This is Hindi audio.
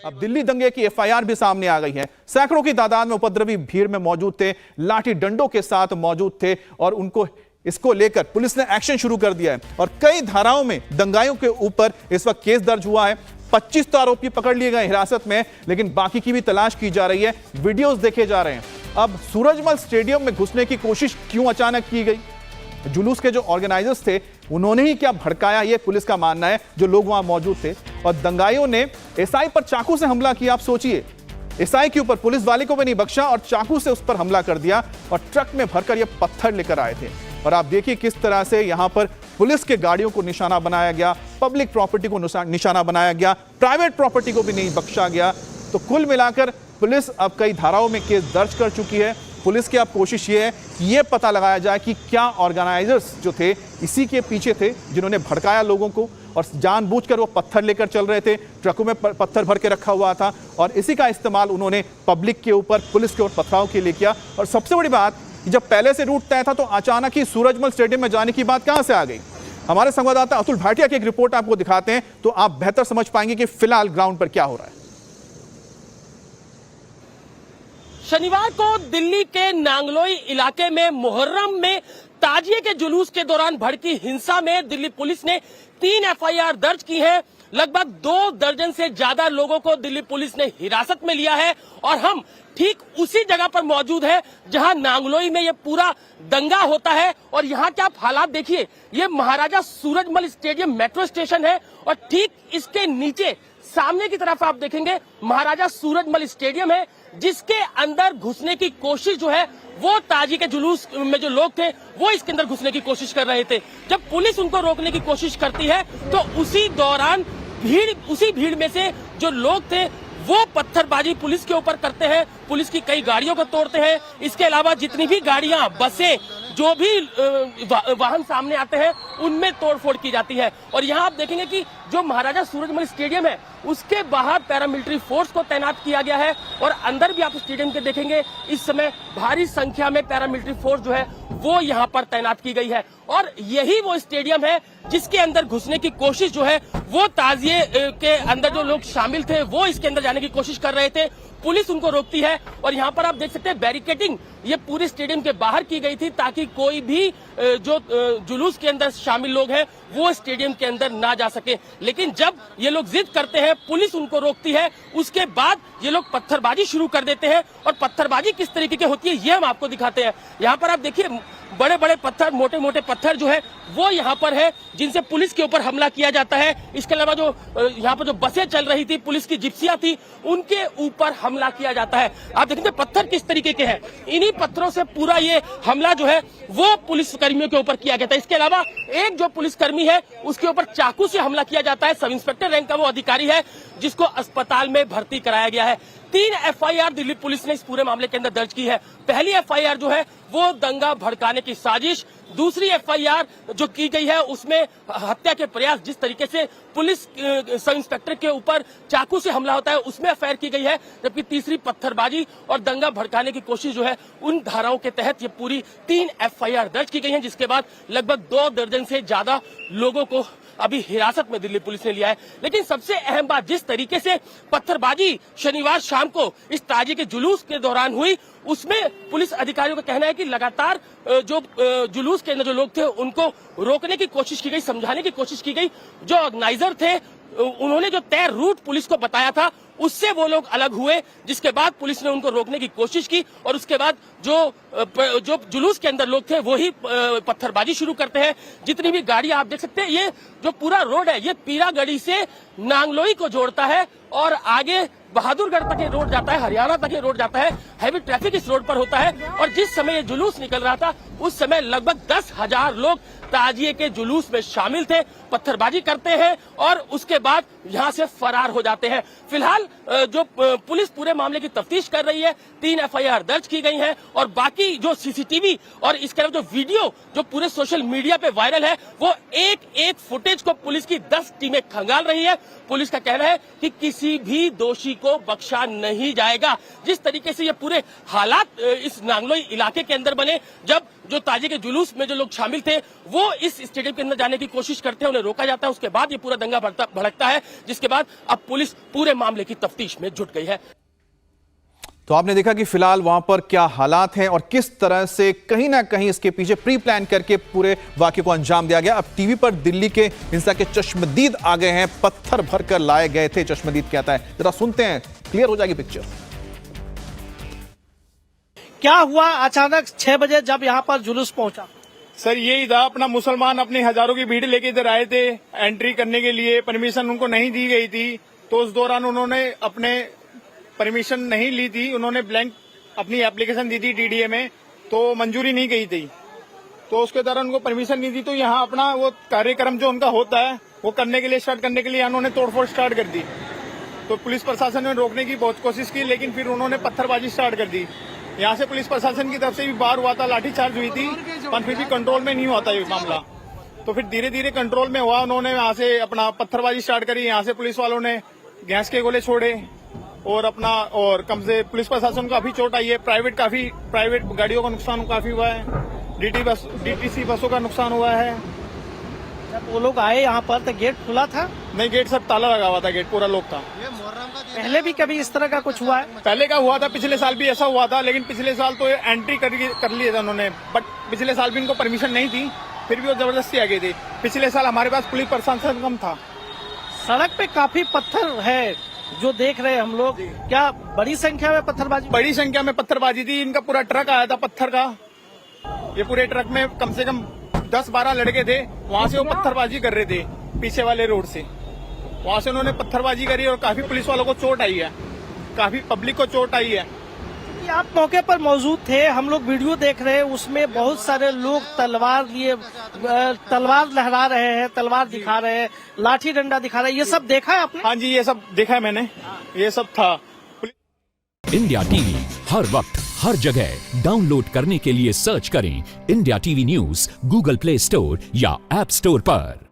अब दिल्ली दंगे की एफआईआर भी सामने आ गई है। सैकड़ों की तादाद में उपद्रवी भीड़ में मौजूद थे, लाठी डंडों के साथ मौजूद थे और उनको इसको लेकर पुलिस ने एक्शन शुरू कर दिया है और कई धाराओं में दंगाइयों के ऊपर इस वक्त केस दर्ज हुआ है। 25 तो आरोपी पकड़ लिए गए हिरासत में, लेकिन बाकी की भी तलाश की जा रही है। वीडियोस देखे जा रहे हैं। अब सूरजमल स्टेडियम में घुसने की कोशिश क्यों अचानक की गई? जुलूस के जो ऑर्गेनाइजर्स थे उन्होंने ही क्या भड़काया, यह पुलिस का मानना है, जो लोग वहां मौजूद थे। और दंगाइयों ने एसआई पर चाकू से हमला किया। आप सोचिए, एसआई के ऊपर पुलिस वाले को भी नहीं बख्शा और चाकू से उस पर हमला कर दिया और ट्रक में भरकर ये पत्थर लेकर आए थे। और आप देखिए किस तरह से यहां पर पुलिस के गाड़ियों को निशाना बनाया गया, पब्लिक प्रॉपर्टी को निशाना बनाया गया, प्राइवेट प्रॉपर्टी को भी नहीं बख्शा गया। तो कुल मिलाकर पुलिस अब कई धाराओं में केस दर्ज कर चुकी है। पुलिस की अब कोशिश ये है कि ये पता लगाया जाए कि क्या ऑर्गेनाइजर्स जो थे इसी के पीछे थे, जिन्होंने भड़काया लोगों को और जानबूझकर वो पत्थर लेकर चल रहे थे, ट्रकों में पत्थर भर के रखा हुआ था और इसी का इस्तेमाल उन्होंने पब्लिक के ऊपर, पुलिस के ऊपर पथराव के लिए किया। और सबसे बड़ी बात, जब पहले से रूट तय था तो अचानक ही सूरजमल स्टेडियम में जाने की बात कहां से आ गई? हमारे संवाददाता अतुल भाटिया की एक रिपोर्ट आपको दिखाते हैं तो आप बेहतर समझ पाएंगे कि फिलहाल ग्राउंड पर क्या हो रहा है। शनिवार को दिल्ली के नांगलोई इलाके में मुहर्रम में ताजिए के जुलूस के दौरान भड़की हिंसा में दिल्ली पुलिस ने 3 एफआईआर दर्ज की है। लगभग 2 दर्जन से ज्यादा लोगों को दिल्ली पुलिस ने हिरासत में लिया है और हम ठीक उसी जगह पर मौजूद है जहां नांगलोई में ये पूरा दंगा होता है। और यहाँ के आप हालात देखिए, ये महाराजा सूरजमल स्टेडियम मेट्रो स्टेशन है और ठीक इसके नीचे सामने की तरफ आप देखेंगे महाराजा सूरजमल स्टेडियम है, जिसके अंदर घुसने की कोशिश जो है वो ताजी के जुलूस में जो लोग थे वो इसके अंदर घुसने की कोशिश कर रहे थे। जब पुलिस उनको रोकने की कोशिश करती है तो उसी दौरान उसी भीड़ में से जो लोग थे वो पत्थरबाजी पुलिस के ऊपर करते हैं, पुलिस की कई गाड़ियों को तोड़ते हैं। इसके अलावा जितनी भी गाड़ियां, बसें, जो भी वाहन सामने आते हैं उनमें तोड़फोड़ की जाती है। और यहाँ आप देखेंगे कि जो महाराजा सूरजमल स्टेडियम है उसके बाहर पैरामिलिट्री फोर्स को तैनात किया गया है और अंदर भी आप स्टेडियम के देखेंगे इस समय भारी संख्या में पैरामिलिट्री फोर्स जो है वो यहाँ पर तैनात की गई है। और यही वो स्टेडियम है जिसके अंदर घुसने की कोशिश जो है वो ताजिए के अंदर जो लोग शामिल थे वो इसके अंदर जाने की कोशिश कर रहे थे। पुलिस उनको रोकती है और यहाँ पर आप देख सकते हैं बैरिकेडिंग ये पूरे स्टेडियम के बाहर की गई थी ताकि कोई भी जो जुलूस के अंदर शामिल लोग हैं वो स्टेडियम के अंदर ना जा सके। लेकिन जब ये लोग जिद करते हैं, पुलिस उनको रोकती है, उसके बाद ये लोग पत्थरबाजी शुरू कर देते हैं। और पत्थरबाजी किस तरीके की होती है ये हम आपको दिखाते हैं। यहाँ पर आप देखिए बड़े बड़े पत्थर, मोटे मोटे पत्थर जो है वो यहाँ पर है जिनसे पुलिस के ऊपर हमला किया जाता है। इसके अलावा जो यहाँ पर जो बसें चल रही थी, पुलिस की जिप्सियां थी, उनके ऊपर हमला किया जाता है। आप देखेंगे पत्थर किस तरीके के हैं, इन्हीं पत्थरों से पूरा ये हमला जो है वो पुलिस कर्मियों के ऊपर किया गया था। इसके अलावा एक जो पुलिसकर्मी है उसके ऊपर चाकू से हमला किया जाता है। सब इंस्पेक्टर रैंक का वो अधिकारी है जिसको अस्पताल में भर्ती कराया गया है। 3 एफआईआर दिल्ली पुलिस ने इस पूरे मामले के अंदर दर्ज की है। पहली एफआईआर जो है वो दंगा भड़काने की साजिश, दूसरी एफआईआर जो की गई है उसमें हत्या के प्रयास, जिस तरीके से पुलिस सब इंस्पेक्टर के ऊपर चाकू से हमला होता है उसमें एफआईआर की गई है। जबकि तीसरी पत्थरबाजी और दंगा भड़काने की कोशिश जो है उन धाराओं के तहत ये पूरी 3 एफआईआर दर्ज की गई है, जिसके बाद लगभग 2 दर्जन से ज्यादा लोगों को अभी हिरासत में दिल्ली पुलिस ने लिया है। लेकिन सबसे अहम बात, जिस तरीके से पत्थरबाजी शनिवार शाम को इस ताजिए के जुलूस के दौरान हुई उसमें पुलिस अधिकारियों का कहना है कि लगातार जो जुलूस के अंदर जो लोग थे उनको रोकने की कोशिश की गई, समझाने की कोशिश की गई। जो ऑर्गेनाइजर थे उन्होंने जो तय रूट पुलिस को बताया था उससे वो लोग अलग हुए, जिसके बाद पुलिस ने उनको रोकने की कोशिश की और उसके बाद जो जुलूस के अंदर लोग थे वो ही पत्थरबाजी शुरू करते हैं। जितनी भी गाड़ियां आप देख सकते हैं, ये जो पूरा रोड है ये पीरागढ़ी से नांगलोई को जोड़ता है और आगे बहादुरगढ़ तक ये रोड जाता है, हरियाणा तक ये रोड जाता है। हैवी ट्रैफिक इस रोड पर होता है और जिस समय ये जुलूस निकल रहा था उस समय लगभग 10,000 लोग ताजिए के जुलूस में शामिल थे, पत्थरबाजी करते हैं और उसके बाद यहाँ से फरार हो जाते हैं। फिलहाल जो पुलिस पूरे मामले की तफ्तीश कर रही है, 3 एफआईआर दर्ज की गई हैं और बाकी जो सीसीटीवी और इसके अलावा जो वीडियो जो पूरे सोशल मीडिया पे वायरल है वो एक एक फुटेज को पुलिस की 10 टीमें खंगाल रही है। पुलिस का कहना है कि किसी भी दोषी को बख्शा नहीं जाएगा। जिस तरीके से ये पूरे हालात इस नांगलोई इलाके के अंदर बने, जब जो ताजिए के जुलूस में जो लोग शामिल थे वो इस स्टेडियम के अंदर जाने की कोशिश करते हैं, उन्हें रोका जाता है, उसके बाद ये पूरा दंगा भड़कता है, जिसके बाद अब पुलिस पूरे मामले की तफ्तीश में जुट गई है। तो आपने देखा कि फिलहाल वहां पर क्या हालात हैं और किस तरह से कहीं ना कहीं इसके पीछे प्री प्लान करके पूरे वाकये को अंजाम दिया गया। अब टीवी पर दिल्ली के हिंसा के चश्मदीद आ गए हैं, पत्थर भरकर लाए गए थे, चश्मदीद कहता है। जरा सुनते हैं, क्लियर हो जाएगी पिक्चर। क्या हुआ अचानक 6 बजे जब यहाँ पर जुलूस पहुंचा? सर यही था, अपना मुसलमान अपनी हजारों की भीड़ लेके इधर आए थे एंट्री करने के लिए, परमिशन उनको नहीं दी गई थी, तो उस दौरान उन्होंने अपने परमिशन नहीं ली थी, उन्होंने ब्लैंक अपनी एप्लीकेशन दी थी डीडीए में, तो मंजूरी नहीं गई थी, तो उसके दौरान उनको परमिशन नहीं दी, तो यहाँ अपना वो कार्यक्रम जो उनका होता है वो करने के लिए स्टार्ट करने के लिए उन्होंने तोड़फोड़ स्टार्ट कर दी। तो पुलिस प्रशासन ने रोकने की बहुत कोशिश की, लेकिन फिर उन्होंने पत्थरबाजी स्टार्ट कर दी। यहाँ से पुलिस प्रशासन की तरफ से भी बार हुआ था, लाठीचार्ज हुई थी, पर फिर भी कंट्रोल में नहीं हुआ था ये मामला। तो फिर धीरे धीरे कंट्रोल में हुआ, उन्होंने यहाँ से अपना पत्थरबाजी स्टार्ट करी, यहाँ से पुलिस वालों ने गैस के गोले छोड़े और कम से पुलिस प्रशासन को काफी चोट आई है। प्राइवेट गाड़ियों का नुकसान काफी हुआ है, डीटीसी बसों का नुकसान हुआ है। जब वो लोग आए यहाँ पर तो गेट खुला था? नहीं, गेट सब ताला लगा हुआ था, गेट पूरा लॉक था। पहले भी कभी इस तरह का कुछ हुआ है? पहले का हुआ था, पिछले साल भी ऐसा हुआ था, लेकिन पिछले साल तो एंट्री कर लिए थे उन्होंने, बट पिछले साल भी इनको परमिशन नहीं थी, फिर भी वो जबरदस्ती आ गई थी। पिछले साल हमारे पास पुलिस प्रशासन कम था। सड़क पे काफी पत्थर है जो देख रहे हैं हम लोग, क्या बड़ी संख्या में पत्थरबाजी? बड़ी संख्या में पत्थरबाजी थी, इनका पूरा ट्रक आया था पत्थर का, ये पूरे ट्रक में कम से कम 10-12 लड़के थे, वहां से वो पत्थरबाजी कर रहे थे पीछे वाले रोड से, वहां से उन्होंने पत्थरबाजी करी और काफी पुलिस वालों को चोट आई है, काफी पब्लिक को चोट आई है। आप मौके पर मौजूद थे, हम लोग वीडियो देख रहे हैं, उसमें बहुत सारे लोग तलवार लहरा रहे हैं, तलवार दिखा रहे हैं, लाठी डंडा दिखा रहे हैं, ये सब देखा है आपने? हाँ जी, ये सब देखा है मैंने, ये सब था। इंडिया टीवी हर वक्त हर जगह डाउनलोड करने के लिए सर्च करें India TV news Google play store या ऐप स्टोर पर।